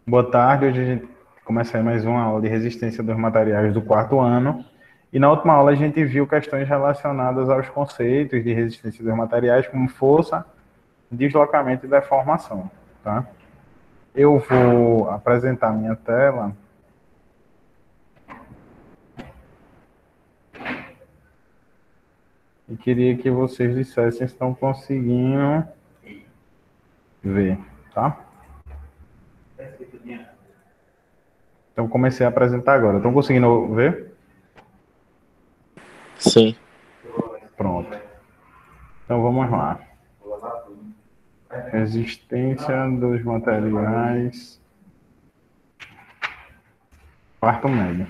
Boa tarde, hoje a gente começa aí mais uma aula de resistência dos materiais do quarto ano. E na última aula a gente viu questões relacionadas aos conceitos de resistência dos materiais, como força, deslocamento e deformação, tá? Eu vou apresentar minha tela e queria que vocês dissessem se estão conseguindo ver, tá? Então comecei a apresentar agora. Estão conseguindo ver? Sim. Pronto. Então vamos lá. Resistência dos materiais, quarto médio.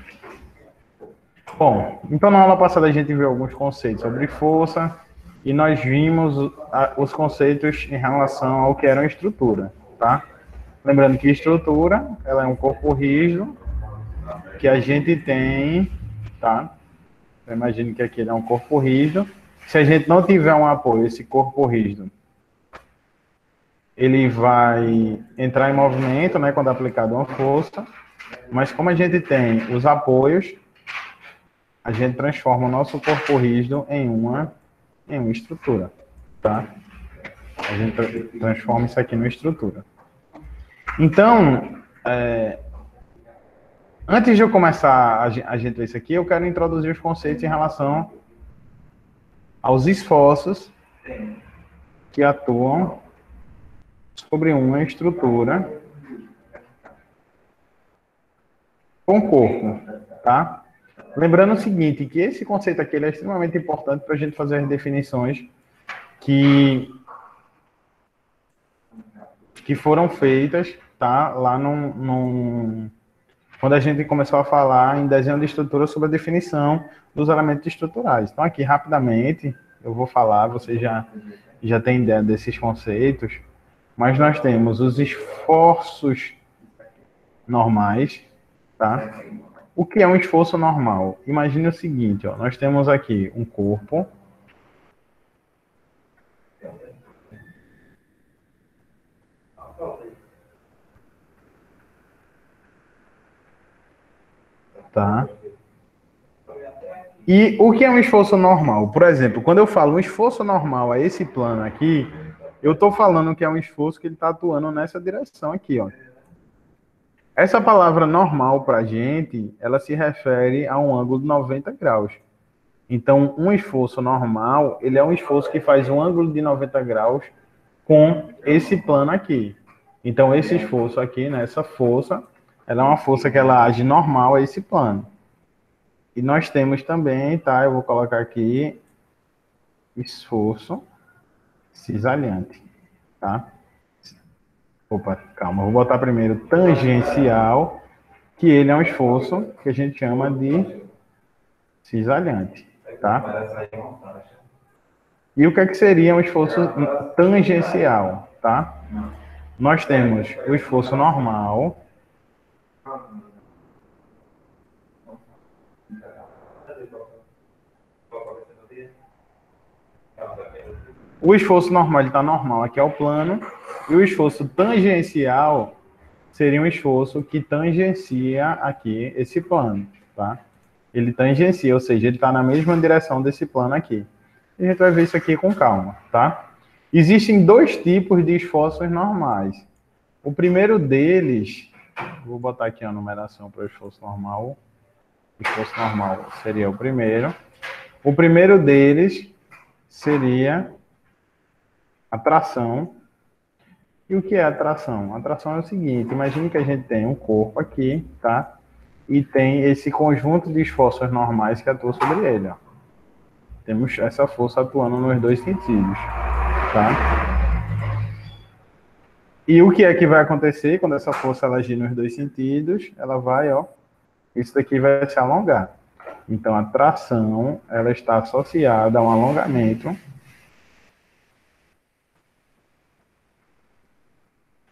Bom, então na aula passada a gente viu alguns conceitos sobre força e nós vimos os conceitos em relação ao que era estrutura, tá? Lembrando que estrutura, ela é um corpo rígido que a gente tem, tá? Eu imagino que aqui é um corpo rígido. Se a gente não tiver um apoio, esse corpo rígido, ele vai entrar em movimento, né, quando aplicado uma força, mas como a gente tem os apoios, a gente transforma o nosso corpo rígido em uma estrutura, tá? A gente transforma isso aqui numa estrutura. Então, antes de eu começar a gente ver isso aqui, eu quero introduzir os conceitos em relação aos esforços que atuam sobre uma estrutura com corpo, tá? Lembrando o seguinte, que esse conceito aqui ele é extremamente importante para a gente fazer as definições que foram feitas, tá? Lá quando a gente começou a falar em desenho de estrutura sobre a definição dos elementos estruturais. Então, aqui, rapidamente, eu vou falar, você já tem ideia desses conceitos, mas nós temos os esforços normais, tá? O que é um esforço normal? Imagine o seguinte, ó, nós temos aqui um corpo, tá? E o que é um esforço normal? Por exemplo, quando eu falo um esforço normal a esse plano aqui, eu estou falando que é um esforço que ele está atuando nessa direção aqui, ó. Essa palavra normal para a gente, ela se refere a um ângulo de 90 graus. Então, um esforço normal, ele é um esforço que faz um ângulo de 90 graus com esse plano aqui. Então, esse esforço aqui, né, essa força, ela é uma força que ela age normal a esse plano. E nós temos também, tá, eu vou colocar aqui, esforço cisalhante, tá? Opa, calma, vou botar primeiro tangencial, que ele é um esforço que a gente chama de cisalhante, tá? E o que seria um esforço tangencial, tá? Nós temos o esforço normal, o esforço normal ele está normal, aqui é o plano, e o esforço tangencial seria um esforço que tangencia aqui esse plano, tá? Ele tangencia, ou seja, ele está na mesma direção desse plano aqui. A gente vai ver isso aqui com calma, tá? Existem dois tipos de esforços normais. O primeiro deles, vou botar aqui a numeração para o esforço normal. O esforço normal seria o primeiro. O primeiro deles seria a tração. E o que é a tração? A tração é o seguinte, imagine que a gente tem um corpo aqui, tá? E tem esse conjunto de esforços normais que atuam sobre ele, ó. Temos essa força atuando nos dois sentidos, tá? E o que é que vai acontecer quando essa força ela agir nos dois sentidos? Ela vai, ó, isso daqui vai se alongar. Então, a tração, ela está associada a um alongamento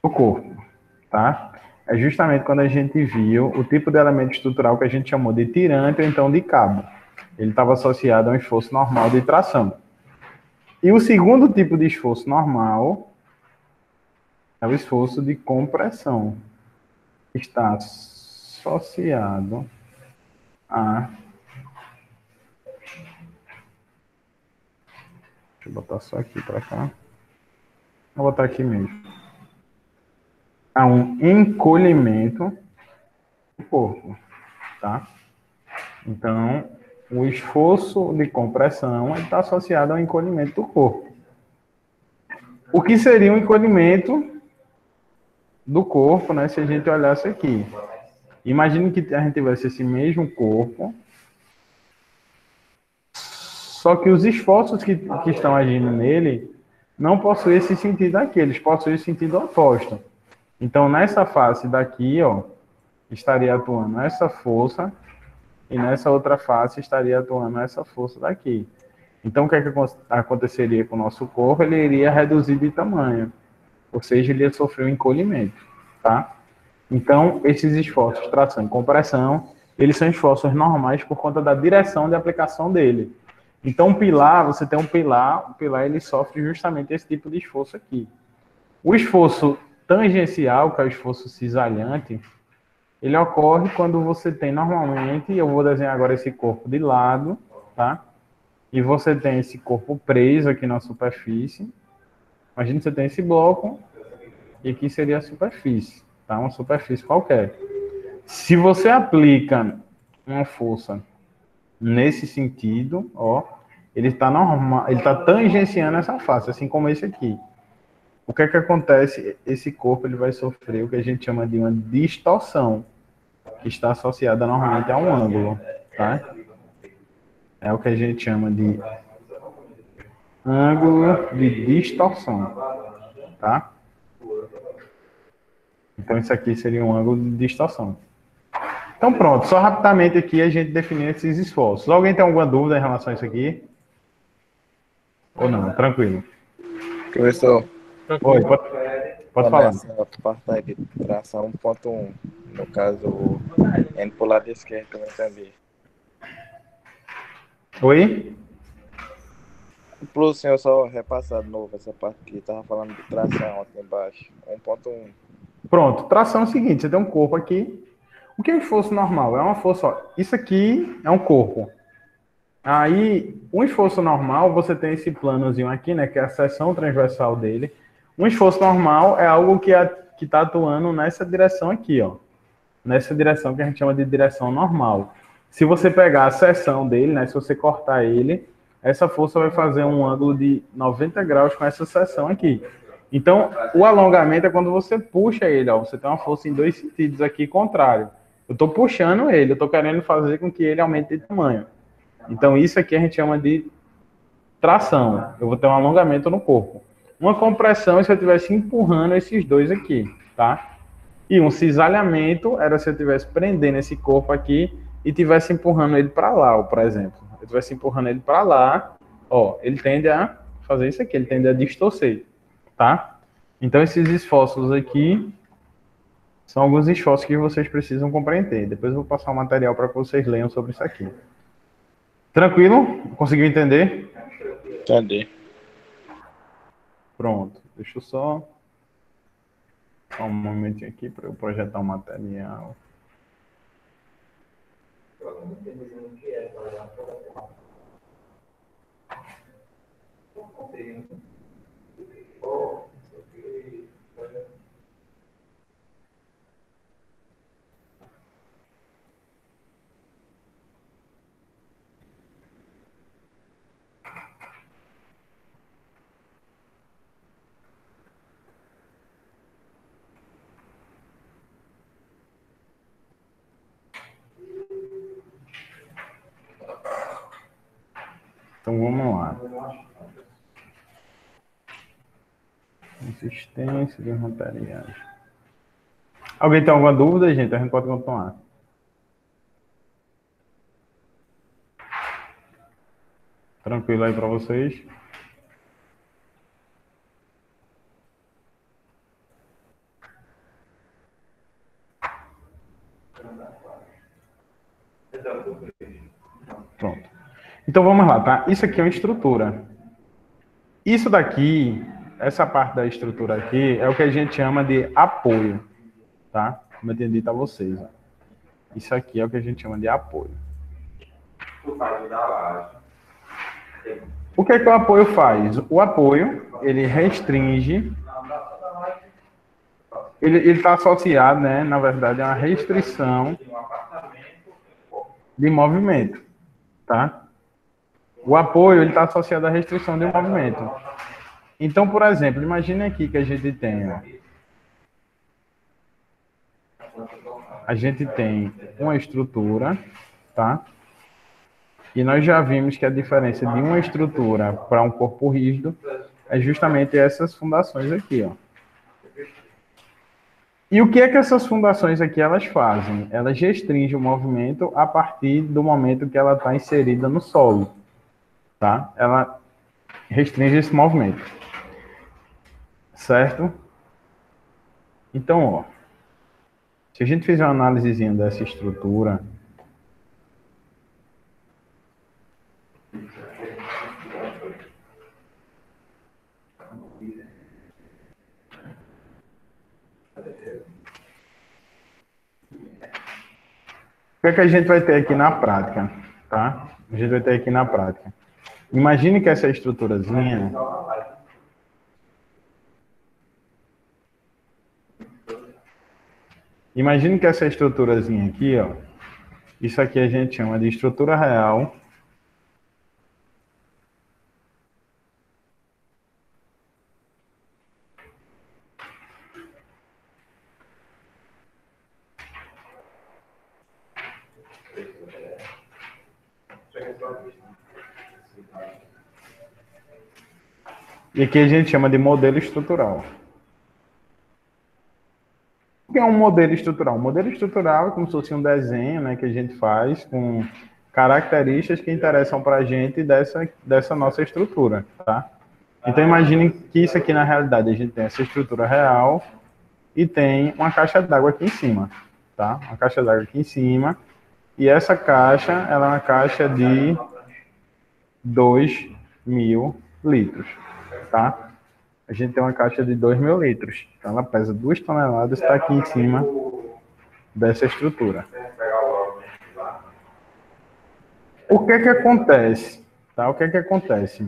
do corpo, tá? É justamente quando a gente viu o tipo de elemento estrutural que a gente chamou de tirante ou então de cabo. Ele estava associado a um esforço normal de tração. E o segundo tipo de esforço normal é o esforço de compressão. está associado a... Deixa eu botar só aqui para cá. Vou botar aqui mesmo. A um encolhimento do corpo, tá? Então, o esforço de compressão está associado ao encolhimento do corpo. O que seria um encolhimento do corpo, né, se a gente olhasse aqui? Imagine que a gente tivesse esse mesmo corpo, só que os esforços que estão agindo nele não possuem esse sentido aqui, eles possuem esse sentido oposto. Então, nessa face daqui, ó, estaria atuando essa força, e nessa outra face estaria atuando essa força daqui. Então, o que é que aconteceria com o nosso corpo? Ele iria reduzir de tamanho, ou seja, ele ia sofrer um encolhimento, tá? Então, esses esforços, tração e compressão, eles são esforços normais por conta da direção de aplicação dele. Então, um pilar, você tem um pilar, o pilar ele sofre justamente esse tipo de esforço aqui. O esforço tangencial, que é o esforço cisalhante, ele ocorre quando você tem normalmente, eu vou desenhar agora esse corpo de lado, tá? E você tem esse corpo preso aqui na superfície. Imagina que você tem esse bloco, e aqui seria a superfície, tá? Uma superfície qualquer. Se você aplica uma força nesse sentido, ó, ele está normal, ele está tangenciando essa face, assim como esse aqui. O que é que acontece? Esse corpo ele vai sofrer o que a gente chama de uma distorção, que está associada normalmente a um ângulo, tá? É o que a gente chama de ângulo de distorção, tá? Então isso aqui seria um ângulo de distorção. Então pronto, só rapidamente aqui a gente definiu esses esforços. Alguém tem alguma dúvida em relação a isso aqui? Ou não? Tranquilo. Professor, Oi, pode falar. nessa parte aí de tração 1.1, no caso, indo para o lado esquerdo, eu não entendi. Oi? Pro senhor só repassar de novo essa parte que estava falando de tração aqui embaixo, 1.1. Pronto, tração é o seguinte, você tem um corpo aqui. O que é um esforço normal? É uma força, ó, isso aqui é um corpo. Aí, um esforço normal, você tem esse planozinho aqui, né, que é a seção transversal dele. Um esforço normal é algo que está atuando nessa direção aqui, ó. Nessa direção que a gente chama de direção normal. Se você pegar a seção dele, né, se você cortar ele, essa força vai fazer um ângulo de 90 graus com essa seção aqui. Então, o alongamento é quando você puxa ele, ó, você tem uma força em dois sentidos aqui contrário. Eu estou puxando ele, eu estou querendo fazer com que ele aumente de tamanho. Então, isso aqui a gente chama de tração. Eu vou ter um alongamento no corpo. Uma compressão é se eu estivesse empurrando esses dois aqui, tá? E um cisalhamento era se eu estivesse prendendo esse corpo aqui e estivesse empurrando ele para lá, ó, por exemplo. Eu estivesse empurrando ele para lá, ó, ele tende a fazer isso aqui, ele tende a distorcer, tá? Então, esses esforços aqui são alguns esforços que vocês precisam compreender. Depois eu vou passar o material para que vocês leiam sobre isso aqui. Tranquilo? Conseguiu entender? Entendi. Pronto. Deixa eu só um momentinho aqui para eu projetar o material. Então vamos lá. Consistência de materiais. Alguém tem alguma dúvida, gente? A gente pode continuar. Tranquilo aí para vocês? Pronto. Então vamos lá, tá? Isso aqui é uma estrutura. Isso daqui, essa parte da estrutura aqui, é o que a gente chama de apoio, tá? como eu tinha dito a vocês. Ó. Isso aqui é o que a gente chama de apoio. O que é que o apoio faz? O apoio, ele restringe, ele está associado, né, na verdade, a uma restrição de movimento, tá? O apoio, ele está associado à restrição de movimento. Então, por exemplo, imagine aqui que a gente tem uma estrutura, tá? E nós já vimos que a diferença de uma estrutura para um corpo rígido é justamente essas fundações aqui, ó. E o que é que essas fundações aqui elas fazem? Elas restringem o movimento a partir do momento que ela está inserida no solo, tá? Ela restringe esse movimento, certo? Então, ó, se a gente fizer uma análisezinha dessa estrutura, o que é que a gente vai ter aqui na prática, tá? A gente vai ter aqui na prática. Imagine que essa estruturazinha aqui, ó, isso aqui a gente chama de estrutura real. E aqui a gente chama de modelo estrutural. O que é um modelo estrutural? Um modelo estrutural é como se fosse um desenho, né, que a gente faz com características que interessam para a gente dessa nossa estrutura, tá? Então imagine que isso aqui na realidade a gente tem essa estrutura real e tem uma caixa d'água aqui em cima, tá? Uma caixa d'água aqui em cima e essa caixa, ela é uma caixa de 2.000 litros, tá? A gente tem uma caixa de 2.000 litros. Então, ela pesa 2 toneladas e está aqui em cima dessa estrutura. O que é que acontece? Tá? O que é que acontece?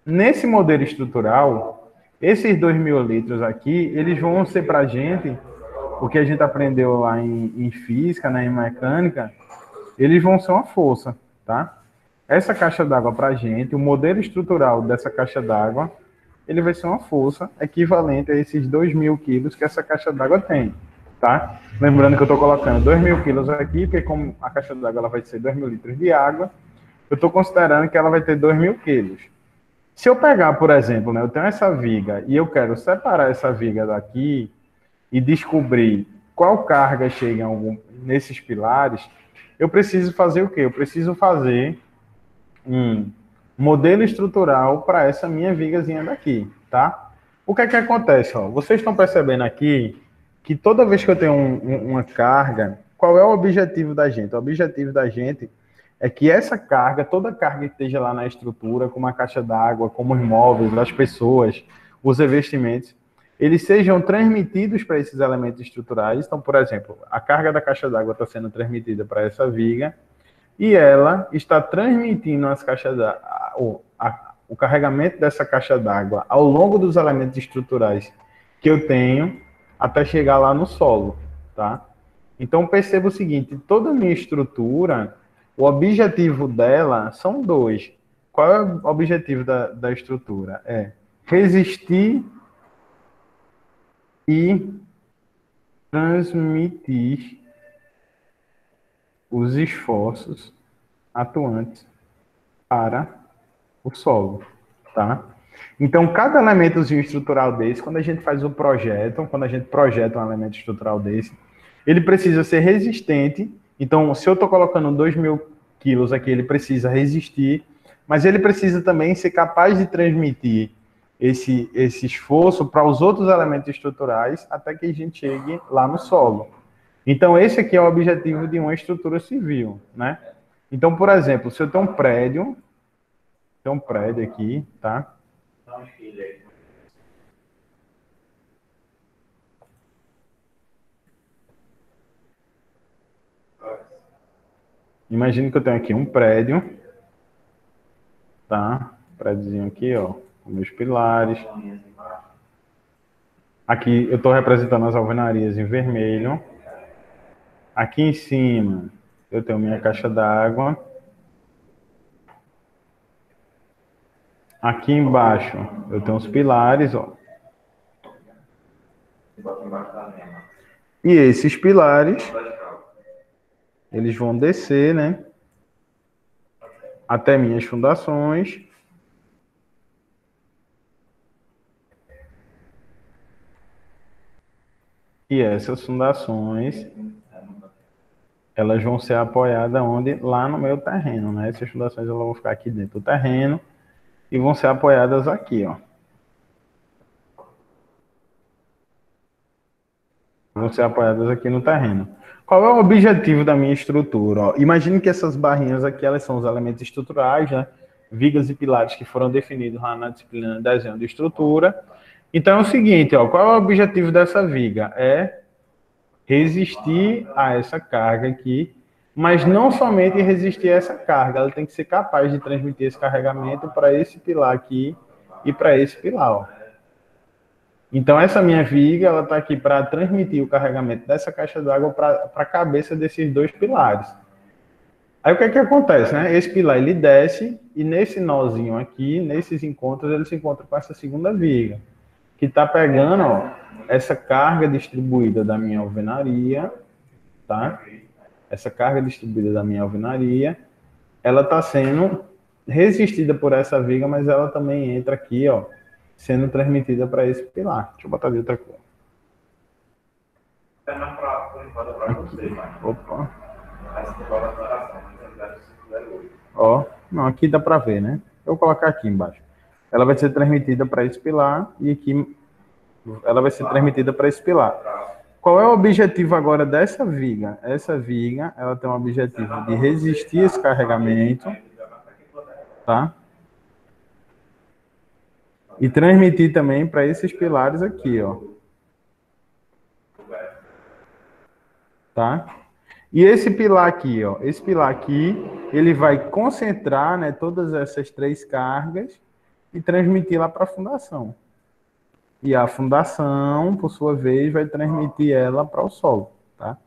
Nesse modelo estrutural, esses 2.000 litros aqui, eles vão ser para a gente, o que a gente aprendeu lá em física, né, em mecânica, eles vão ser uma força, tá? Essa caixa d'água para a gente, o modelo estrutural dessa caixa d'água, ele vai ser uma força equivalente a esses 2.000 quilos que essa caixa d'água tem, tá? Lembrando que eu estou colocando 2.000 quilos aqui, porque como a caixa d'água vai ser 2.000 litros de água, eu estou considerando que ela vai ter 2.000 quilos. Se eu pegar, por exemplo, né, eu tenho essa viga e eu quero separar essa viga daqui e descobrir qual carga chega nesses pilares, eu preciso fazer o quê? Eu preciso fazer um modelo estrutural para essa minha vigazinha daqui, tá? O que é que acontece? Ó? Vocês estão percebendo aqui que toda vez que eu tenho uma carga, qual é o objetivo da gente? O objetivo da gente é que essa carga, toda carga que esteja lá na estrutura, como a caixa d'água, como os móveis, as pessoas, os revestimentos, eles sejam transmitidos para esses elementos estruturais. Então, por exemplo, a carga da caixa d'água está sendo transmitida para essa viga, e ela está transmitindo as caixas o carregamento dessa caixa d'água ao longo dos elementos estruturais que eu tenho até chegar lá no solo, tá? Então perceba o seguinte, toda a minha estrutura, o objetivo dela são dois. Qual é o objetivo da estrutura? É resistir e transmitir os esforços atuantes para o solo, tá? Então, cada elementozinho estrutural desse, quando a gente faz um projeto, quando a gente projeta um elemento estrutural desse, ele precisa ser resistente. Então, se eu estou colocando 2.000 quilos aqui, ele precisa resistir, mas ele precisa também ser capaz de transmitir esse esforço para os outros elementos estruturais até que a gente chegue lá no solo. Então, esse aqui é o objetivo de uma estrutura civil, né? Então, por exemplo, se eu tenho um prédio, tem um prédio aqui, tá? Imagine que eu tenho aqui um prédio, tá? Prédiozinho aqui, ó, com meus pilares. Aqui eu estou representando as alvenarias em vermelho. Aqui em cima eu tenho minha caixa d'água. Aqui embaixo eu tenho os pilares, ó. E esses pilares, eles vão descer, né? Até minhas fundações. E essas fundações, elas vão ser apoiadas onde? Lá no meu terreno, né? Essas fundações elas vão ficar aqui dentro do terreno e vão ser apoiadas aqui, ó. Vão ser apoiadas aqui no terreno. Qual é o objetivo da minha estrutura? Ó, imagine que essas barrinhas aqui, elas são os elementos estruturais, né? Vigas e pilares que foram definidos lá na disciplina de desenho de estrutura. Então é o seguinte, ó, qual é o objetivo dessa viga? É resistir a essa carga aqui, mas não somente resistir a essa carga, ela tem que ser capaz de transmitir esse carregamento para esse pilar aqui e para esse pilar, ó. Então, essa minha viga, ela está aqui para transmitir o carregamento dessa caixa d'água para a cabeça desses dois pilares. Aí, o que é que acontece, né? Esse pilar, ele desce e nesse nozinho aqui, nesses encontros, ele se encontra com essa segunda viga, que está pegando, ó, essa carga distribuída da minha alvenaria, tá? Essa carga distribuída da minha alvenaria, ela está sendo resistida por essa viga, mas ela também entra aqui, ó, sendo transmitida para esse pilar. Deixa eu botar de outra cor. Aqui. Opa. Ó, não, aqui dá para ver, né? Eu vou colocar aqui embaixo. Ela vai ser transmitida para esse pilar e aqui ela vai ser transmitida para esse pilar. Qual é o objetivo agora dessa viga? Essa viga, ela tem o objetivo de resistir esse carregamento, tá? E transmitir também para esses pilares aqui, ó. Tá? E esse pilar aqui, ó, esse pilar aqui, ele vai concentrar, né, todas essas três cargas e transmitir lá para a fundação. E a fundação, por sua vez, vai transmitir ela para o solo, tá?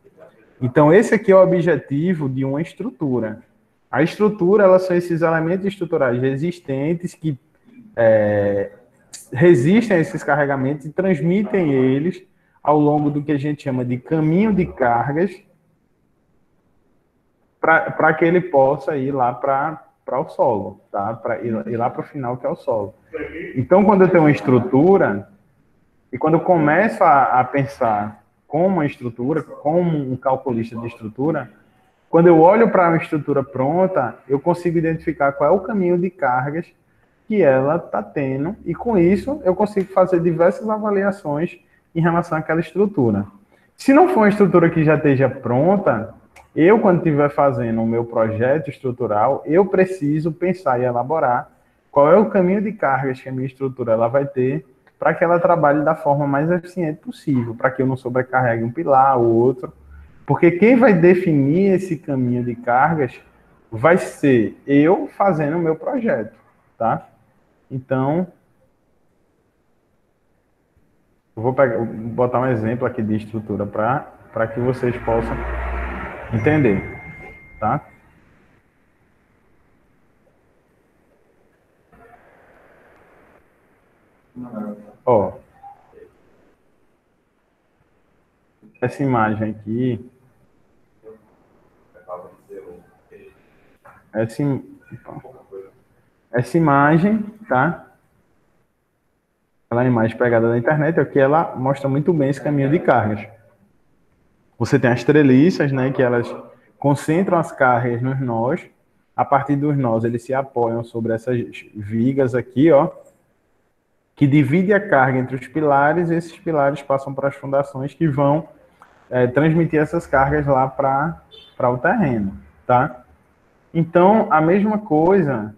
Então, esse aqui é o objetivo de uma estrutura. A estrutura, elas são esses elementos estruturais resistentes que resistem a esses carregamentos e transmitem eles ao longo do que a gente chama de caminho de cargas para que ele possa ir lá para o solo, tá? Para ir lá para o final, que é o solo. Então, quando eu tenho uma estrutura, e quando eu começo a pensar como uma estrutura, como um calculista de estrutura, quando eu olho para uma estrutura pronta, eu consigo identificar qual é o caminho de cargas que ela está tendo, e com isso eu consigo fazer diversas avaliações em relação àquela estrutura. Se não for uma estrutura que já esteja pronta, eu, quando estiver fazendo o meu projeto estrutural, eu preciso pensar e elaborar qual é o caminho de cargas que a minha estrutura ela vai ter para que ela trabalhe da forma mais eficiente possível, para que eu não sobrecarregue um pilar ou outro. Porque quem vai definir esse caminho de cargas vai ser eu fazendo o meu projeto, tá? Então, eu vou botar um exemplo aqui de estrutura para que vocês possam entender, tá? Ó, essa imagem aqui, essa imagem, tá? Ela é uma imagem pegada da internet, aqui ela mostra muito bem esse caminho de cargas. Você tem as treliças, né, que elas concentram as cargas nos nós. A partir dos nós, eles se apoiam sobre essas vigas aqui, ó, que divide a carga entre os pilares, e esses pilares passam para as fundações que vão transmitir essas cargas lá para o terreno, tá? Então, a mesma coisa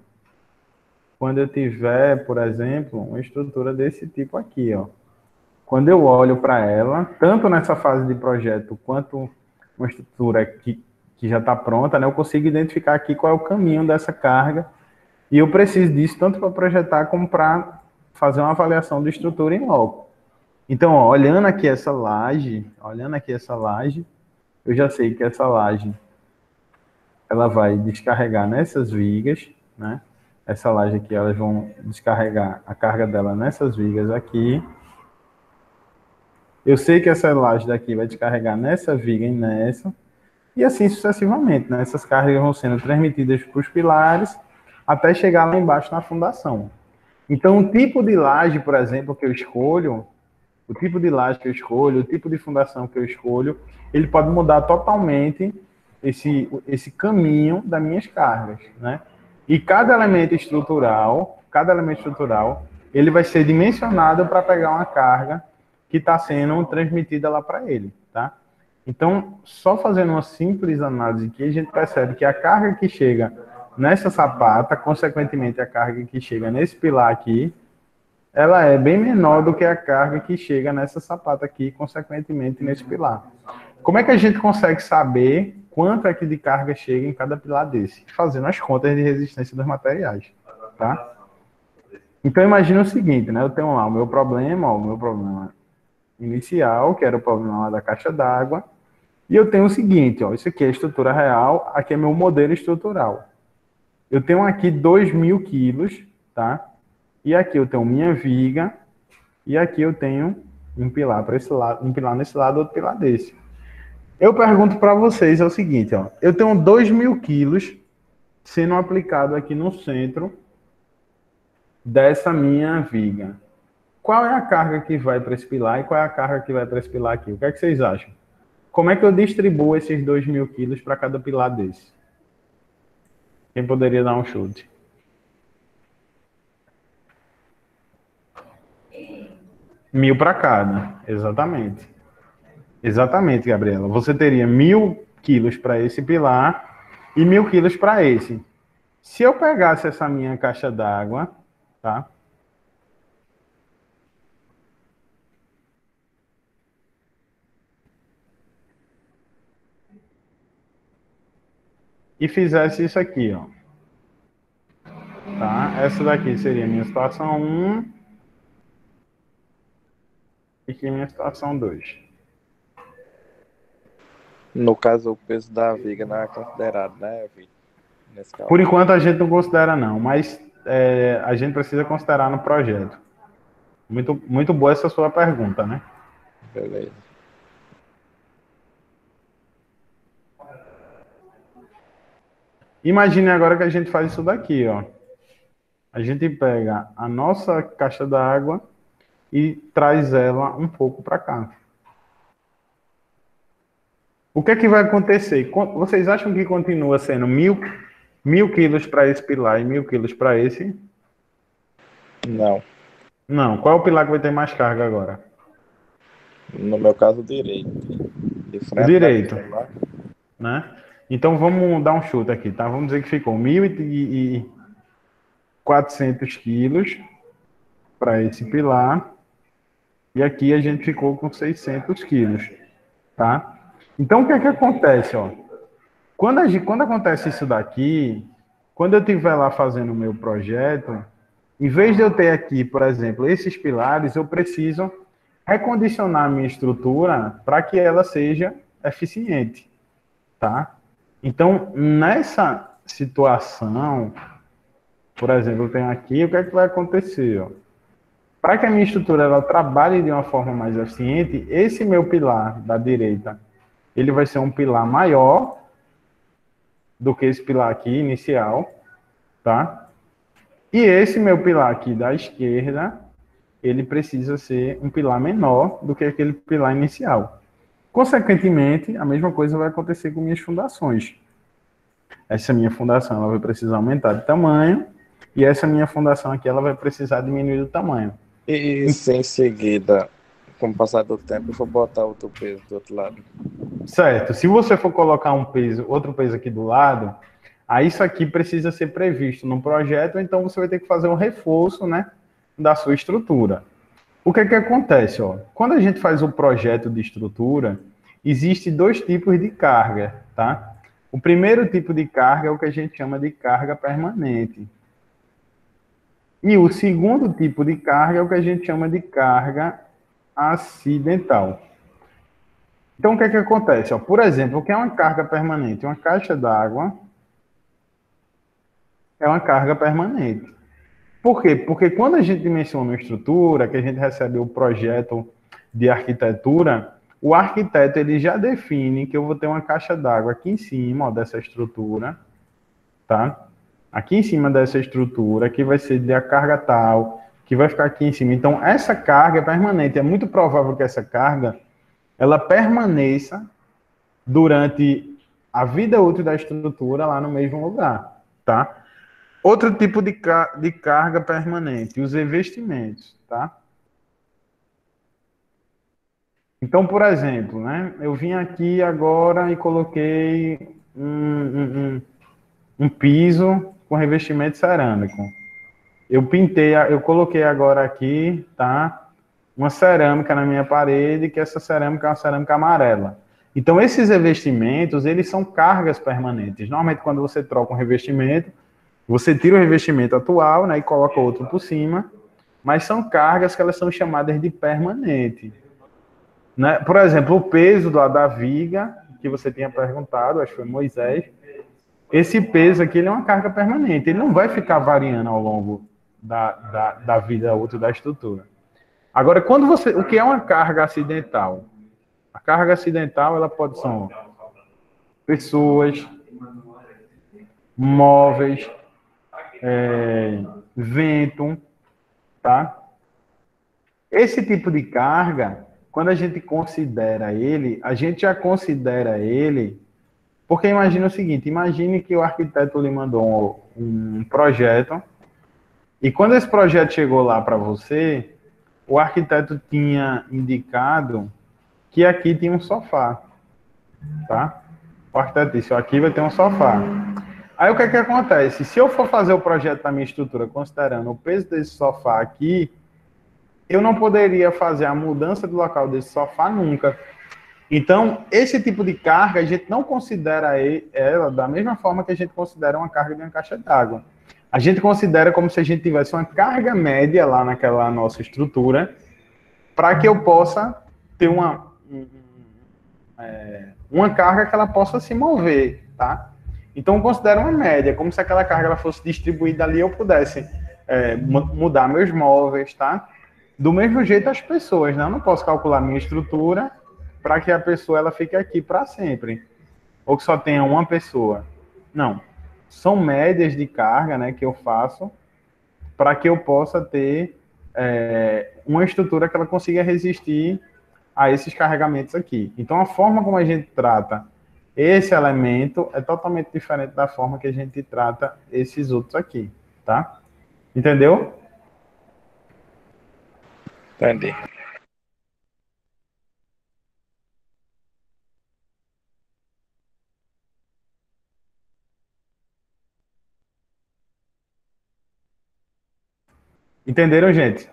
quando eu tiver, por exemplo, uma estrutura desse tipo aqui, ó. Quando eu olho para ela, tanto nessa fase de projeto, quanto uma estrutura que já está pronta, né? Eu consigo identificar aqui qual é o caminho dessa carga. E eu preciso disso tanto para projetar como para fazer uma avaliação de estrutura em loco. Então, ó, olhando aqui essa laje, eu já sei que essa laje ela vai descarregar nessas vigas, né? Essa laje aqui, elas vão descarregar a carga dela nessas vigas aqui. Eu sei que essa laje daqui vai descarregar nessa viga e nessa. E assim sucessivamente, né? Essas cargas vão sendo transmitidas para os pilares até chegar lá embaixo na fundação. Então, o tipo de laje, por exemplo, que eu escolho, o tipo de laje que eu escolho, o tipo de fundação que eu escolho, ele pode mudar totalmente esse caminho das minhas cargas, né? E cada elemento estrutural, ele vai ser dimensionado para pegar uma carga que está sendo transmitida lá para ele, tá? Então, só fazendo uma simples análise aqui, a gente percebe que a carga que chega nessa sapata, consequentemente a carga que chega nesse pilar aqui, ela é bem menor do que a carga que chega nessa sapata aqui, consequentemente nesse pilar. Como é que a gente consegue saber quanto é que de carga chega em cada pilar desse? Fazendo as contas de resistência dos materiais, tá? Então, imagina o seguinte, né? Eu tenho lá o meu problema inicial, que era o problema lá da caixa d'água, e eu tenho o seguinte, ó, isso aqui é a estrutura real, aqui é meu modelo estrutural. Eu tenho aqui 2.000 quilos, tá? E aqui eu tenho minha viga, e aqui eu tenho um pilar para esse lado, um pilar nesse lado, outro pilar desse. Eu pergunto para vocês é o seguinte, ó, eu tenho 2.000 quilos sendo aplicado aqui no centro dessa minha viga. Qual é a carga que vai para esse pilar e qual é a carga que vai para esse pilar aqui? O que é que vocês acham? Como é que eu distribuo esses 2.000 quilos para cada pilar desse? Quem poderia dar um chute? Mil para cada, exatamente. Exatamente, Gabriela. Você teria 1.000 quilos para esse pilar e 1.000 quilos para esse. Se eu pegasse essa minha caixa d'água, tá? E fizesse isso aqui, ó. Tá? Essa daqui seria a minha situação 1 e aqui a minha situação 2. No caso, o peso da viga não é considerado, né, Vitor? Nesse caso. Por enquanto a gente não considera não, mas a gente precisa considerar no projeto. Muito, muito boa essa sua pergunta, né? Beleza. Imagine agora que a gente faz isso daqui, ó. A gente pega a nossa caixa d'água e traz ela um pouco para cá. O que é que vai acontecer? Vocês acham que continua sendo 1.000 quilos para esse pilar e 1.000 quilos para esse? Não. Não. Qual é o pilar que vai ter mais carga agora? No meu caso, direito. O direito, né? Então vamos dar um chute aqui, tá? Vamos dizer que ficou 1.400 quilos para esse pilar e aqui a gente ficou com 600 quilos, tá? Então o que é que acontece, ó? Quando acontece isso daqui, quando eu estiver lá fazendo o meu projeto, em vez de eu ter aqui, por exemplo, esses pilares, eu preciso recondicionar a minha estrutura para que ela seja eficiente, tá? Então, nessa situação, por exemplo, eu tenho aqui, o que é que vai acontecer? Para que a minha estrutura ela trabalhe de uma forma mais eficiente, esse meu pilar da direita, ele vai ser um pilar maior do que esse pilar aqui inicial, tá? E esse meu pilar aqui da esquerda, ele precisa ser um pilar menor do que aquele pilar inicial. Consequentemente, a mesma coisa vai acontecer com minhas fundações. Essa minha fundação ela vai precisar aumentar de tamanho e essa minha fundação aqui ela vai precisar diminuir de tamanho. E se em seguida, com o passar do tempo, eu for botar outro peso do outro lado? Certo. Se você for colocar outro peso aqui do lado, aí isso aqui precisa ser previsto no projeto, então você vai ter que fazer um reforço, né, da sua estrutura. O que é que acontece, ó? Quando a gente faz o projeto de estrutura, existe dois tipos de carga, tá? O primeiro tipo de carga é o que a gente chama de carga permanente. E o segundo tipo de carga é o que a gente chama de carga acidental. Então, o que é que acontece? Ó, por exemplo, o que é uma carga permanente? Uma caixa d'água é uma carga permanente. Por quê? Porque quando a gente dimensiona uma estrutura, que a gente recebe o projeto de arquitetura, o arquiteto ele já define que eu vou ter uma caixa d'água aqui em cima, ó, dessa estrutura, tá? Aqui em cima dessa estrutura, que vai ser de a carga tal, que vai ficar aqui em cima. Então, essa carga é permanente. É muito provável que essa carga ela permaneça durante a vida útil da estrutura lá no mesmo lugar, tá? Outro tipo de carga permanente, os revestimentos, tá? Então, por exemplo, né, eu vim aqui agora e coloquei um piso com revestimento cerâmico. Eu coloquei agora aqui, tá, uma cerâmica na minha parede, que essa cerâmica é uma cerâmica amarela. Então, esses revestimentos, eles são cargas permanentes. Normalmente, quando você troca um revestimento, você tira o revestimento atual, né, e coloca outro por cima, mas são cargas que elas são chamadas de permanente. Né? Por exemplo, o peso da viga, que você tinha perguntado, acho que foi Moisés, esse peso aqui ele é uma carga permanente, ele não vai ficar variando ao longo da vida útil da estrutura. Agora, o que é uma carga acidental? A carga acidental, ela pode ser pessoas, móveis, vento, tá? Esse tipo de carga, quando a gente considera ele, a gente já considera ele, porque imagina o seguinte, imagine que o arquiteto lhe mandou um projeto, e quando esse projeto chegou lá para você, o arquiteto tinha indicado que aqui tinha um sofá, tá? O arquiteto disse, aqui vai ter um sofá. Aí o que é que acontece? Se eu for fazer o projeto da minha estrutura considerando o peso desse sofá aqui, eu não poderia fazer a mudança do local desse sofá nunca. Então, esse tipo de carga, a gente não considera ela da mesma forma que a gente considera uma carga de uma caixa d'água. A gente considera como se a gente tivesse uma carga média lá naquela nossa estrutura, para que eu possa ter uma carga que ela possa se mover, tá? Então, eu considero uma média, como se aquela carga ela fosse distribuída ali, eu pudesse mudar meus móveis, tá? Do mesmo jeito as pessoas, né? Eu não posso calcular minha estrutura para que a pessoa ela fique aqui para sempre, ou que só tenha uma pessoa. Não. São médias de carga, né, que eu faço para que eu possa ter uma estrutura que ela consiga resistir a esses carregamentos aqui. Então, a forma como a gente trata esse elemento é totalmente diferente da forma que a gente trata esses outros aqui, tá? Entendeu? Entendi. Entenderam, gente?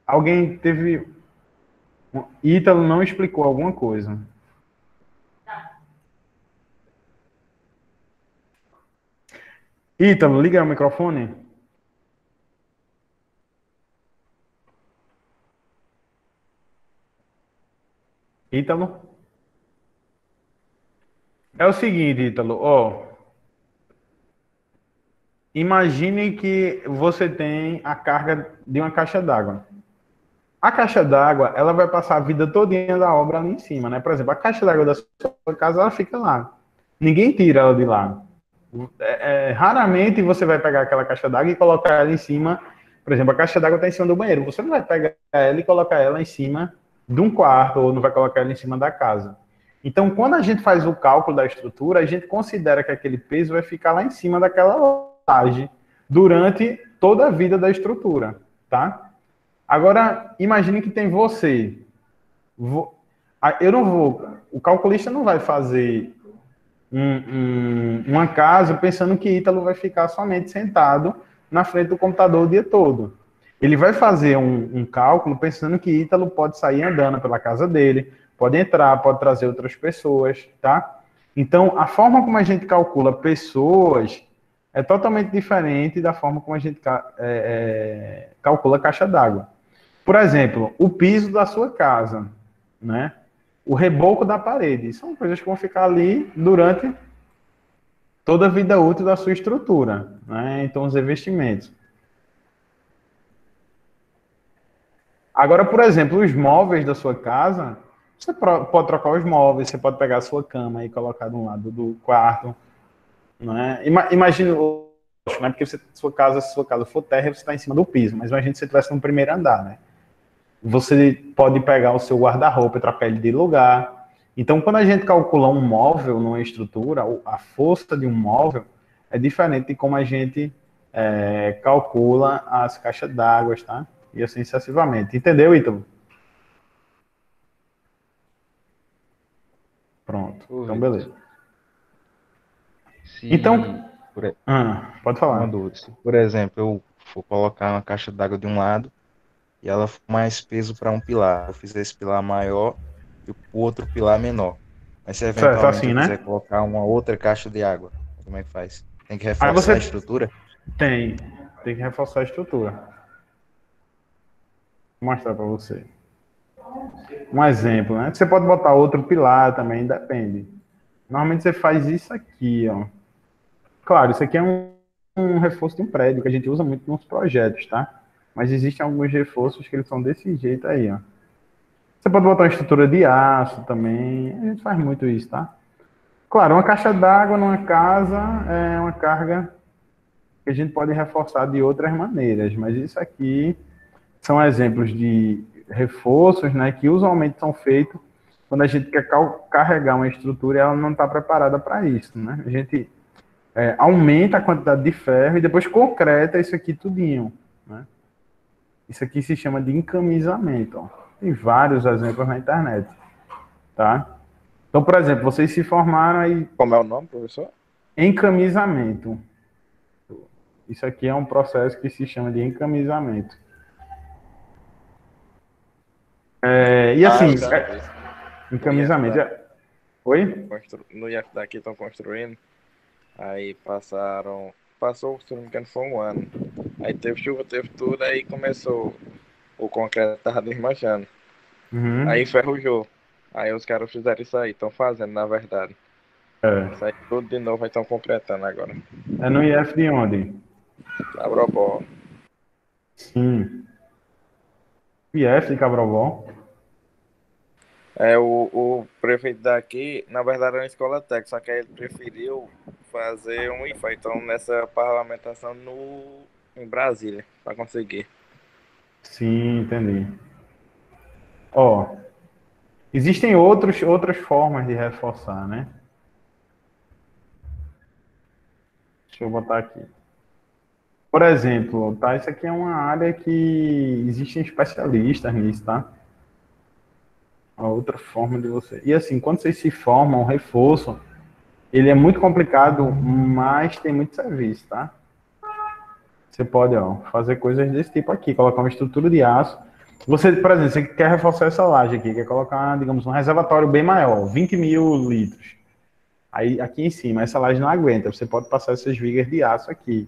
Alguém teve... Ítalo não explicou alguma coisa. Ítalo, liga o microfone. Ítalo? É o seguinte, Ítalo, ó. Imagine que você tem a carga de uma caixa d'água. A caixa d'água, ela vai passar a vida todinha da obra ali em cima, né? Por exemplo, a caixa d'água da sua casa, ela fica lá. Ninguém tira ela de lá. Raramente você vai pegar aquela caixa d'água e colocar ela em cima. Por exemplo, a caixa d'água está em cima do banheiro. Você não vai pegar ela e colocar ela em cima de um quarto, ou não vai colocar ela em cima da casa. Então, quando a gente faz o cálculo da estrutura, a gente considera que aquele peso vai ficar lá em cima daquela laje durante toda a vida da estrutura, tá? Agora, imagine que tem você. Eu não vou... O calculista não vai fazer uma casa pensando que Ítalo vai ficar somente sentado na frente do computador o dia todo. Ele vai fazer um cálculo pensando que Ítalo pode sair andando pela casa dele, pode entrar, pode trazer outras pessoas, tá? Então, a forma como a gente calcula pessoas é totalmente diferente da forma como a gente calcula caixa d'água. Por exemplo, o piso da sua casa, né? O reboco da parede. São coisas que vão ficar ali durante toda a vida útil da sua estrutura, né? Então, os investimentos. Agora, por exemplo, os móveis da sua casa, você pode trocar os móveis, você pode pegar a sua cama e colocar de um lado do quarto, né? Imagine, né? Porque se sua casa for terra, você está em cima do piso, mas imagine se você estivesse no primeiro andar, né? Você pode pegar o seu guarda-roupa e trocar ele de lugar. Então, quando a gente calcula um móvel numa estrutura, a força de um móvel é diferente de como a gente calcula as caixas d'água, tá? E assim sucessivamente. Entendeu, Ítalo? Pronto. Ô, Então, Vitor, beleza. se, Então, por, e- pode uma falar. dúvida, se, por exemplo, eu for colocar uma caixa d'água de um lado e ela for mais peso para um pilar, eu fizer esse pilar maior e o outro pilar menor. Mas se Certo, eventualmente assim, eu quiser né? colocar uma outra caixa de água, como é que faz? Tem que Aí reforçar você a estrutura? tem, tem que reforçar a estrutura. Vou mostrar para você. Um exemplo, né? Você pode botar outro pilar também, depende. Normalmente você faz isso aqui, ó. Claro, isso aqui é um reforço de um prédio que a gente usa muito nos projetos, tá? Mas existem alguns reforços que eles são desse jeito aí, ó. Você pode botar uma estrutura de aço também. A gente faz muito isso, tá? Claro, uma caixa d'água numa casa é uma carga que a gente pode reforçar de outras maneiras, mas isso aqui são exemplos de reforços, né, que usualmente são feitos quando a gente quer carregar uma estrutura e ela não está preparada para isso, né? A gente aumenta a quantidade de ferro e depois concreta isso aqui tudinho, né? Isso aqui se chama de encamisamento, ó. Tem vários exemplos na internet, tá? Então, por exemplo, vocês se formaram aí Como é o nome, professor? encamisamento. Isso aqui é um processo que se chama de encamisamento. E Eu assim, já vi. No IF encamisamento. Oi? no IF daqui estão construindo. Aí passou, se não me engano, foi um ano. Aí teve chuva, teve tudo, aí começou, o concreto tava desmanchando. Aí Uhum. enferrujou. Aí os caras fizeram isso aí, estão fazendo, na verdade. Isso aí tudo de novo, aí estão completando agora. É no IF de onde? Abrobó. Sim. IF de Cabrovó. O prefeito daqui, na verdade, era uma escola técnica, só que aí ele preferiu fazer um IFA. Então, nessa parlamentação em Brasília, para conseguir. Sim, entendi. Ó, existem outras formas de reforçar, né? Deixa eu botar aqui. Por exemplo, tá? Isso aqui é uma área que existem especialistas nisso, tá? A outra forma de você. E assim, quando vocês se formam, o reforço, ele é muito complicado, mas tem muito serviço, tá? Você pode, ó, fazer coisas desse tipo aqui, colocar uma estrutura de aço. Você, por exemplo, você quer reforçar essa laje aqui, quer colocar, digamos, um reservatório bem maior, 20 mil litros. Aí, aqui em cima, essa laje não aguenta, você pode passar essas vigas de aço aqui.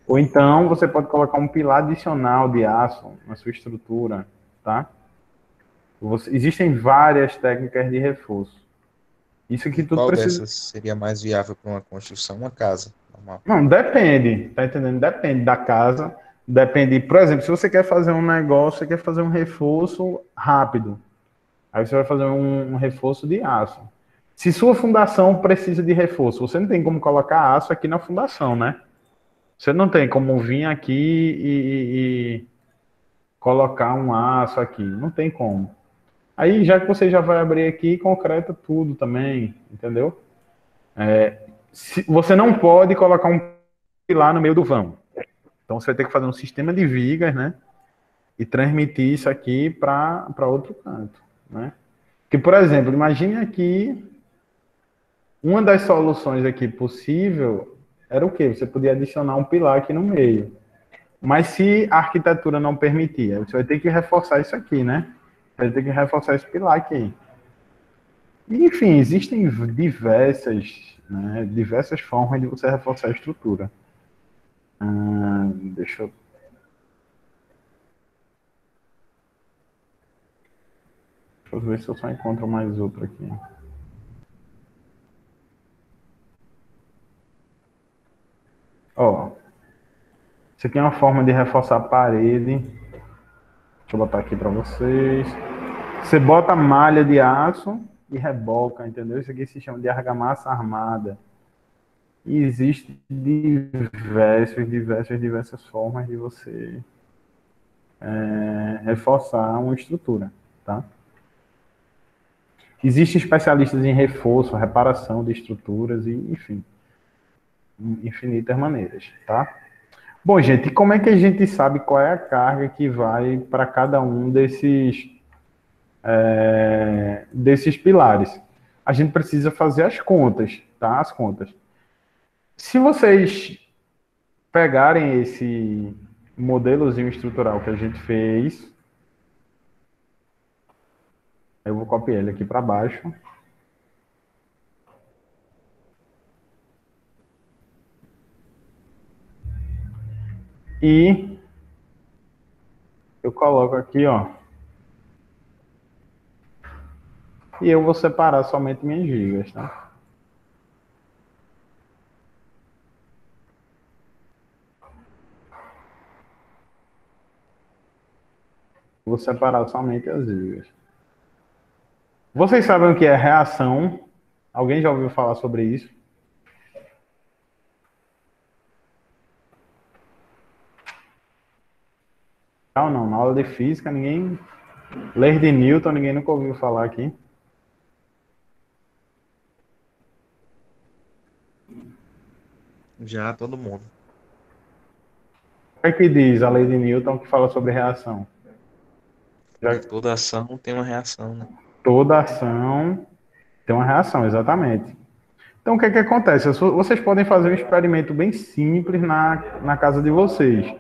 Ou então, você pode colocar um pilar adicional de aço na sua estrutura, tá? Existem várias técnicas de reforço. Isso aqui E tudo qual precisa. dessas seria mais viável para uma construção? Uma casa normal. Não, depende, tá entendendo? Depende da casa, depende. Por exemplo, se você quer fazer um negócio, você quer fazer um reforço rápido, aí você vai fazer um reforço de aço. Se sua fundação precisa de reforço, você não tem como colocar aço aqui na fundação, né? Você não tem como vir aqui e colocar um aço aqui, não tem como. Aí, já que você já vai abrir aqui, concreta tudo também, entendeu? Você não pode colocar um pilar no meio do vão. Então, você vai ter que fazer um sistema de vigas, né? E transmitir isso aqui para outro canto, né? Que, por exemplo, imagine aqui, uma das soluções aqui possível era o quê? Você podia adicionar um pilar aqui no meio. Mas se a arquitetura não permitir, você vai ter que reforçar isso aqui, né? Vai ter que reforçar esse pilar aqui. Enfim, existem diversas formas de você reforçar a estrutura. Deixa eu ver se eu só encontro mais outro aqui. Ó, isso aqui é uma forma de reforçar a parede. Deixa eu botar aqui para vocês. Você bota malha de aço e reboca, entendeu? Isso aqui se chama de argamassa armada. E existem diversas formas de você reforçar uma estrutura, tá? Existem especialistas em reforço, reparação de estruturas e, enfim, infinitas maneiras, tá? Bom, gente, como é que a gente sabe qual é a carga que vai para cada um desses pilares? A gente precisa fazer as contas, tá? As contas. Se vocês pegarem esse modelozinho estrutural que a gente fez, eu vou copiar ele aqui para baixo. E eu coloco aqui, ó. E eu vou separar somente minhas gigas, tá? Vou separar somente as gigas. Vocês sabem o que é reação? Alguém já ouviu falar sobre isso? Não, não. Na aula de física, ninguém... Lei de Newton, ninguém nunca ouviu falar aqui. Já todo mundo. O que é que diz a lei de Newton que fala sobre reação? Toda ação tem uma reação, né? Toda ação tem uma reação, exatamente. Então, o que é que acontece? Vocês podem fazer um experimento bem simples na casa de vocês.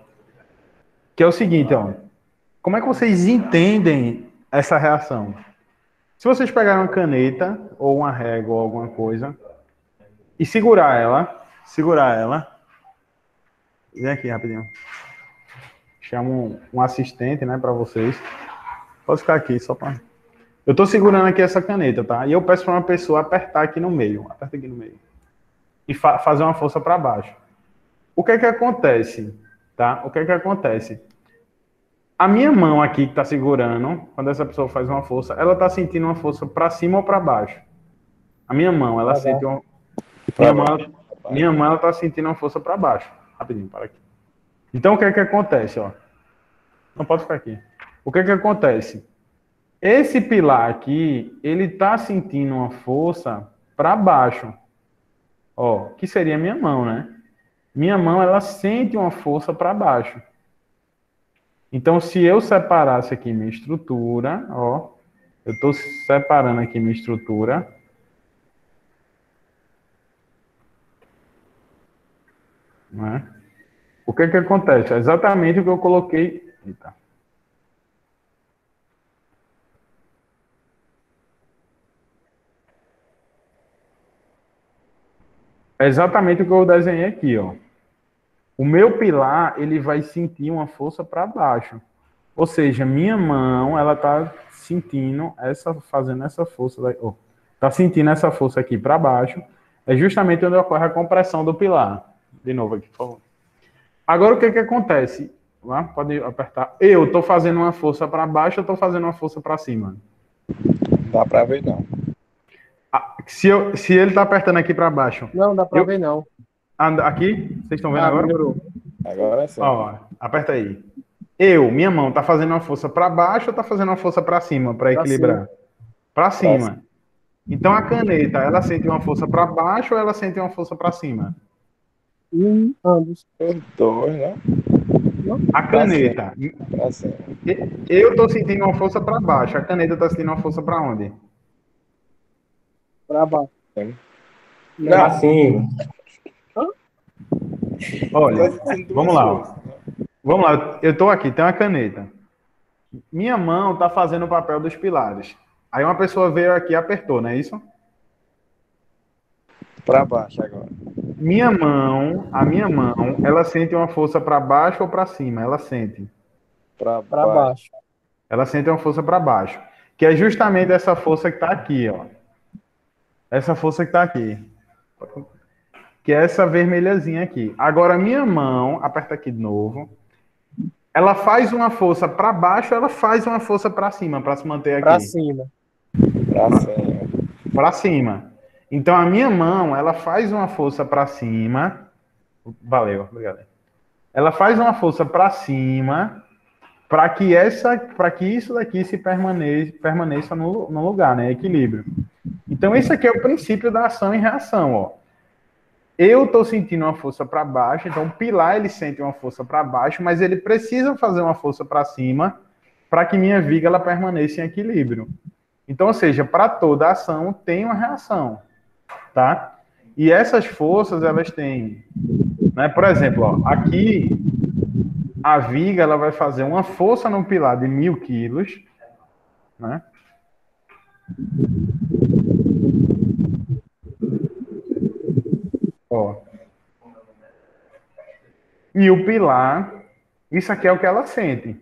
Que é o seguinte, ó. Como é que vocês entendem essa reação? Se vocês pegarem uma caneta, ou uma régua, ou alguma coisa, e segurar ela, vem aqui rapidinho. Chamo um assistente, né, para vocês. Pode ficar aqui, só para... Eu estou segurando aqui essa caneta, tá? E eu peço para uma pessoa apertar aqui no meio. Aperta aqui no meio. E fazer uma força para baixo. O que é que acontece? Tá? O que é que acontece? A minha mão aqui que está segurando, quando essa pessoa faz uma força, ela está sentindo uma força para cima ou para baixo? A minha mão, ela sente uma... Minha mão, ela está sentindo uma força para baixo. Rapidinho, para aqui. Então, o que é que acontece? Ó? Não pode ficar aqui. O que é que acontece? Esse pilar aqui, ele está sentindo uma força para baixo. Ó, que seria a minha mão, né? Minha mão, ela sente uma força para baixo. Então, se eu separasse aqui minha estrutura, ó, eu estou separando aqui minha estrutura. Né? O que é que acontece? É exatamente o que eu coloquei. Eita. É exatamente o que eu desenhei aqui, ó. O meu pilar, ele vai sentir uma força para baixo. Ou seja, minha mão, ela tá sentindo fazendo essa força, tá sentindo essa força aqui para baixo. É justamente onde ocorre a compressão do pilar. De novo aqui, por favor. Agora, o que que acontece? Pode apertar. Eu estou fazendo uma força para baixo ou estou fazendo uma força para cima? Não dá para ver, não. Se ele está apertando aqui para baixo... Não, dá para ver, não. Aqui? Vocês estão vendo agora? Melhorou. Agora sim. Ó, aperta aí. Minha mão, tá fazendo uma força para baixo ou tá fazendo uma força para cima, para equilibrar? Para cima. Então a caneta, ela sente uma força para baixo ou ela sente uma força para cima? Ambos. Os dois, né? A caneta. Pra cima. Eu tô sentindo uma força para baixo. A caneta tá sentindo uma força para onde? Para baixo. Não. Assim. Olha, vamos lá. Ó. Vamos lá, eu tô aqui, tem uma caneta. Minha mão tá fazendo o papel dos pilares. Aí uma pessoa veio aqui e apertou, não é isso? Para baixo agora. A minha mão, ela sente uma força para baixo ou para cima? Ela sente. Para Para baixo. baixo. Ela sente uma força para baixo. Que é justamente essa força que está aqui, ó. Essa força que está aqui. Que é essa vermelhazinha aqui. Agora, a minha mão, aperta aqui de novo. Ela faz uma força para baixo, ela faz uma força para cima, para se manter Para aqui. cima. Para cima. Para cima. Então, a minha mão, ela faz uma força para cima. Valeu, obrigado. Ela faz uma força para cima para que isso daqui se permaneça no lugar, né? Equilíbrio. Então, esse aqui é o princípio da ação e reação, ó. Eu estou sentindo uma força para baixo, então o pilar ele sente uma força para baixo, mas ele precisa fazer uma força para cima para que minha viga ela permaneça em equilíbrio. Então, ou seja, para toda ação tem uma reação, tá? E essas forças elas têm, né? Por exemplo, ó, aqui a viga ela vai fazer uma força no pilar de 1.000 quilos, né? Ó. E o pilar, isso aqui é o que ela sente.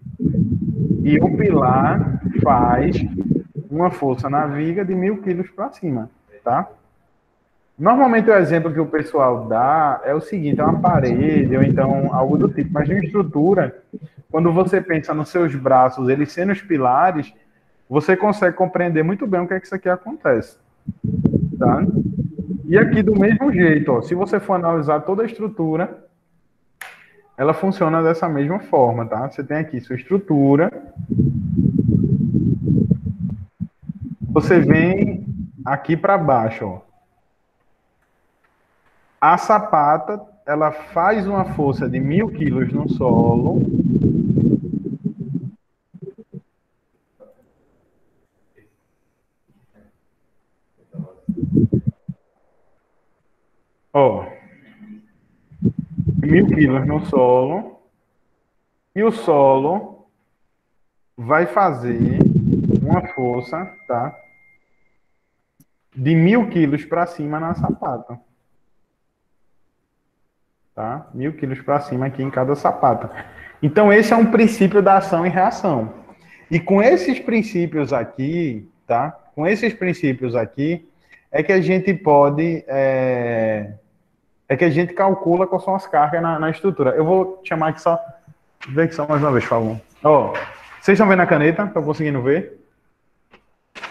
E o pilar faz uma força na viga de 1.000 quilos para cima, tá? Normalmente o exemplo que o pessoal dá é o seguinte, é uma parede ou então algo do tipo, mas na estrutura, quando você pensa nos seus braços, eles sendo os pilares, você consegue compreender muito bem o que é que isso aqui acontece, tá? E aqui do mesmo jeito, ó, se você for analisar toda a estrutura, ela funciona dessa mesma forma, tá? Você tem aqui sua estrutura, você vem aqui para baixo, ó. A sapata, ela faz uma força de 1.000 quilos no solo. Ó, 1.000 quilos no solo. E o solo vai fazer uma força, tá? De 1.000 quilos para cima na sapata. Tá? 1.000 quilos para cima aqui em cada sapata. Então, esse é um princípio da ação e reação. E com esses princípios aqui, tá? Com esses princípios aqui, é que a gente pode... É que a gente calcula quais são as cargas na estrutura. Eu vou chamar aqui só... Vê aqui só mais uma vez, por favor. Ó, vocês estão vendo a caneta? Estão conseguindo ver?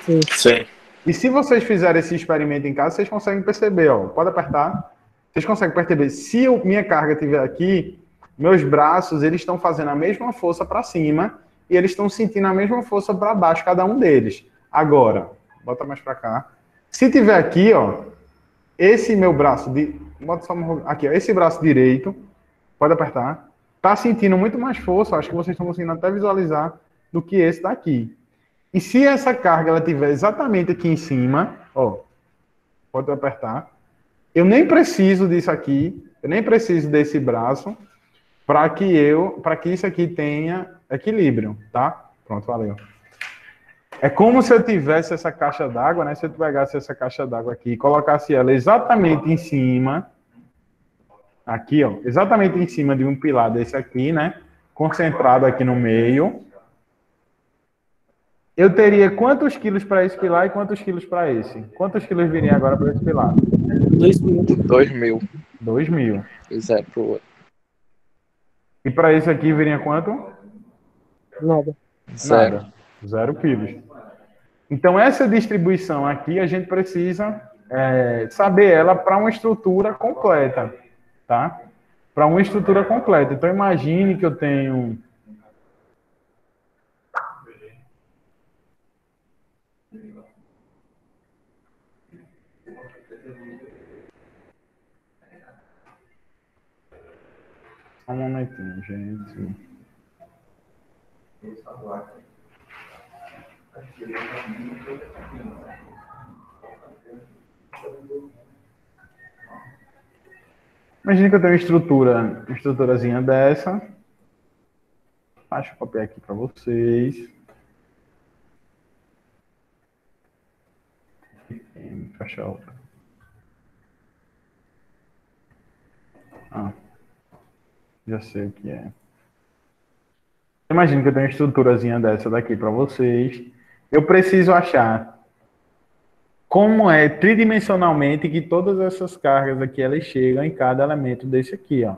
Sim. Sim. E se vocês fizerem esse experimento em casa, vocês conseguem perceber, ó. Pode apertar. Vocês conseguem perceber. Se minha carga estiver aqui, meus braços, eles estão fazendo a mesma força para cima e eles estão sentindo a mesma força para baixo, cada um deles. Agora, bota mais para cá. Se tiver aqui, ó, esse meu braço, bota só aqui, ó, esse braço direito, pode apertar, tá sentindo muito mais força, acho que vocês estão conseguindo até visualizar, do que esse daqui. E se essa carga ela estiver exatamente aqui em cima, ó, pode apertar, eu nem preciso disso aqui, eu nem preciso desse braço para que isso aqui tenha equilíbrio, tá? Pronto, valeu. É como se eu tivesse essa caixa d'água, né? Se eu pegasse essa caixa d'água aqui e colocasse ela exatamente em cima, aqui, ó, exatamente em cima de um pilar desse aqui, né? Concentrado aqui no meio. Eu teria quantos quilos para esse pilar e quantos quilos para esse? Quantos quilos viriam agora para esse pilar? 2.000. 2.000. 2.000. E 0 pro outro. E para esse aqui viria quanto? Nada. 0. Nada. 0 quilos. Então, essa distribuição aqui, a gente precisa saber ela para uma estrutura completa, tá? Para uma estrutura completa. Então, imagine que eu tenho... Só um momentinho, gente. Imagina que eu tenho uma estruturazinha dessa. Deixa eu copiar aqui para vocês. Fecha a outra. Ah, já sei o que é. Imagina que eu tenho uma estruturazinha dessa daqui para vocês. Eu preciso achar como é tridimensionalmente que todas essas cargas aqui elas chegam em cada elemento desse aqui, ó.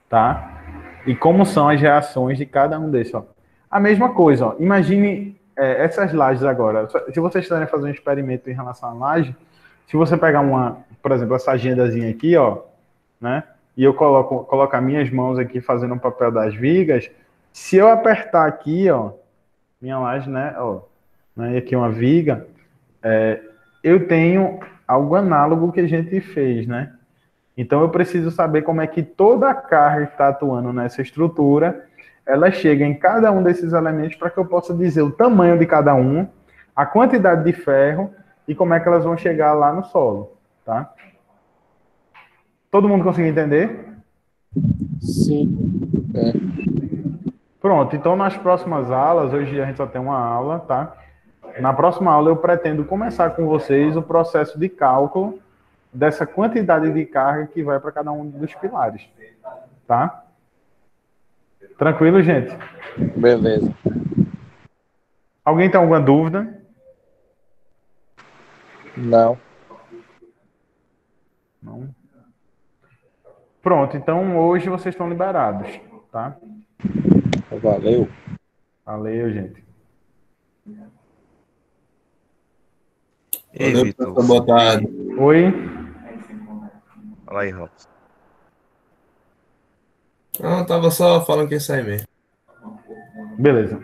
Tá? E como são as reações de cada um desses, ó. A mesma coisa, ó. Imagine essas lajes agora. Se vocês quiserem fazer um experimento em relação à laje, se você pegar por exemplo, essa agendazinha aqui, ó, né? E eu coloco as minhas mãos aqui fazendo o papel das vigas. Se eu apertar aqui, ó, minha laje, né? Ó, né, e aqui uma viga, eu tenho algo análogo que a gente fez, né? Então eu preciso saber como é que toda a carga que está atuando nessa estrutura, ela chega em cada um desses elementos para que eu possa dizer o tamanho de cada um, a quantidade de ferro e como é que elas vão chegar lá no solo, tá? Todo mundo conseguiu entender? Sim. Pronto, então nas próximas aulas, hoje a gente só tem uma aula, tá? Na próxima aula eu pretendo começar com vocês o processo de cálculo dessa quantidade de carga que vai para cada um dos pilares, tá? Tranquilo, gente? Beleza. Alguém tem alguma dúvida? Não. Não. Pronto, então hoje vocês estão liberados, tá? Valeu. Valeu, gente. Ei, Valeu, Vitor. professor, boa tarde. Oi? Fala aí, Robson. Não, tava só falando que ia sair mesmo. Beleza.